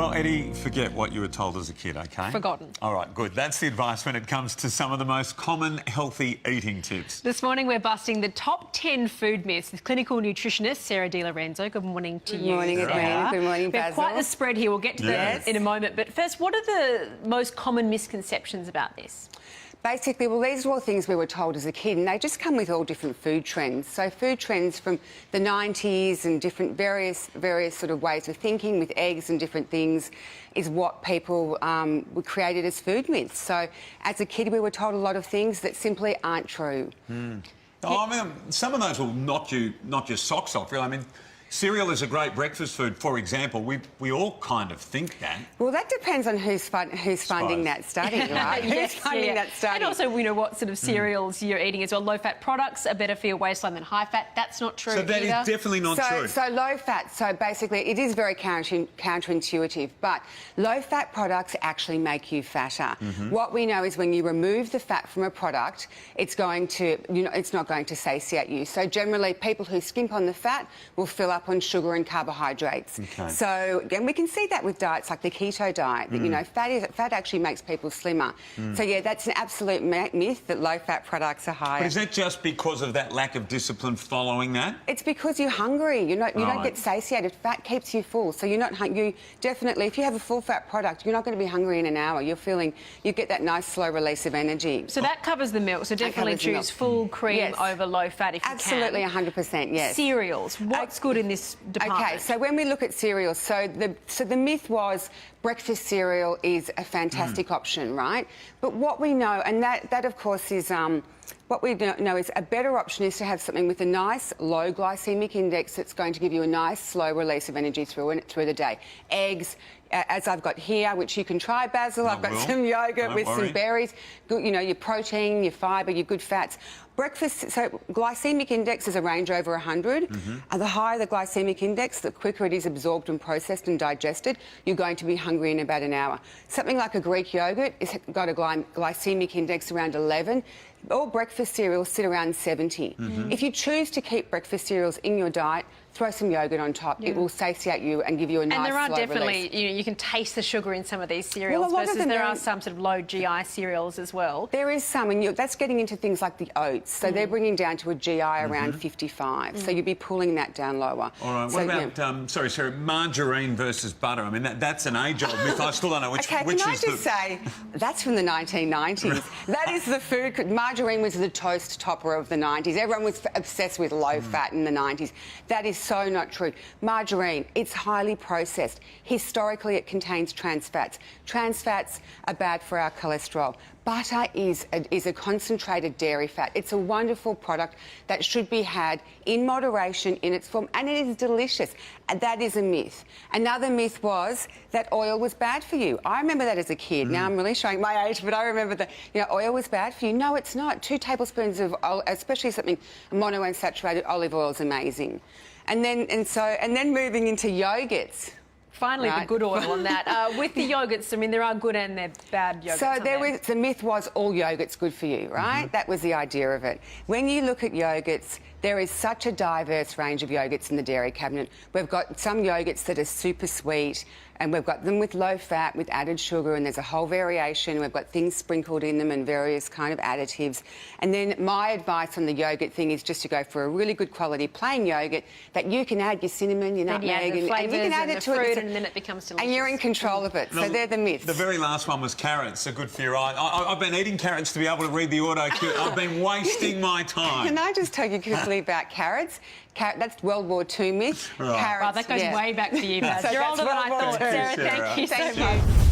Well, Eddie, forget what you were told as a kid, OK? Forgotten. All right, good. That's the advice when it comes to some of the most common healthy eating tips. This morning we're busting the top 10 food myths with clinical nutritionist Sarah Dilorenzo. Good morning to you. Good morning, Sarah. Good morning, We have Basil. quite the spread here. We'll get to that in a moment. But first, what are the most common misconceptions about this? Basically, well, these are all things we were told as a kid, and they just come with all different food trends. So food trends from the 90s and different various sort of ways of thinking with eggs and different things is what people were created as food myths. So as a kid, we were told a lot of things that simply aren't true. Oh, I mean, some of those will knock your socks off, really. I mean, cereal is a great breakfast food, for example. We all kind of think that. Well, that depends on who's funding that study, right? Yes, who's funding that study? And also, you know, what sort of cereals you're eating as well. Low-fat products are better for your waistline than high-fat. That's not true So that either. is definitely not true. So low-fat, so basically it is very counterintuitive, but low-fat products actually make you fatter. What we know is when you remove the fat from a product, it's going to, it's not going to satiate you. So generally, people who skimp on the fat will fill up on sugar and carbohydrates. Okay. So again, we can see that with diets like the keto diet, that fat actually makes people slimmer. So yeah, that's an absolute myth that low-fat products are higher. But is that just because of that lack of discipline following that? It's because you're hungry. You don't get satiated. Fat keeps you full, so you're not. You definitely, if you have a full-fat product, you're not going to be hungry in an hour. You get that nice slow release of energy. So that covers the milk. So definitely choose full cream over low-fat if you Absolutely, can. 100%. Yes. Cereals. What's good in this department? Okay, so when we look at cereals, so the myth was breakfast cereal is a fantastic option, right? But what we know, and that of course is what we know is a better option is to have something with a nice low glycemic index that's going to give you a nice slow release of energy through the day. Eggs, as I've got here, which you can try, Basil. I've got some yogurt with some berries. Good, your protein, your fibre, your good fats. Breakfast, so glycemic index is a range over 100. The higher the glycemic index, the quicker it is absorbed and processed and digested. You're going to be hungry in about an hour. Something like a Greek yogurt has got a glycemic index around 11. All breakfast cereals sit around 70. If you choose to keep breakfast cereals in your diet, throw some yogurt on top. It will satiate you and give you a nice, and there are slow definitely, release. you can taste the sugar in some of these cereals versus there are some sort of low GI cereals as well. There is some, and that's getting into things like the oats. So they're bringing down to a GI around 55. So you'd be pulling that down lower. All right. So, what about, sorry, Sarah, margarine versus butter? I mean, that's an age-old myth. I still don't know which can I is just say, that's from the 1990s. That is the food. Margarine was the toast topper of the 90s. Everyone was obsessed with low fat in the 90s. That is so not true. Margarine, it's highly processed. Historically, it contains trans fats. Trans fats are bad for our cholesterol. Butter is a concentrated dairy fat. It's a wonderful product that should be had in moderation in its form, and it is delicious. And that is a myth. Another myth was that oil was bad for you. I remember that as a kid. Now I'm really showing my age, but I remember that oil was bad for you. No, it's not. 2 tablespoons of oil, especially something monounsaturated olive oil, is amazing. And then moving into yogurts. Finally, the good oil on that. With the yogurts, I mean, there are good and there are bad yogurts. So the myth was all yogurt's good for you, right? That was the idea of it. When you look at yogurts, there is such a diverse range of yogurts in the dairy cabinet. We've got some yogurts that are super sweet, and we've got them with low fat, with added sugar, and there's a whole variation. We've got things sprinkled in them and various kind of additives. And then my advice on the yogurt thing is just to go for a really good quality plain yogurt that you can add your cinnamon, your nutmeg, and you can add it to fruit, it. and then it becomes delicious. And you're in control of it. So they're the myths. The very last one was carrots, are good for your eye. I've been eating carrots to be able to read the auto cue. I've been wasting my time. Can I just tell you quickly about carrots? That's World War II myth. Right. Carrots, Wow, that goes way back for you, Baz. So You're older than I thought, Sarah. Thank you so much.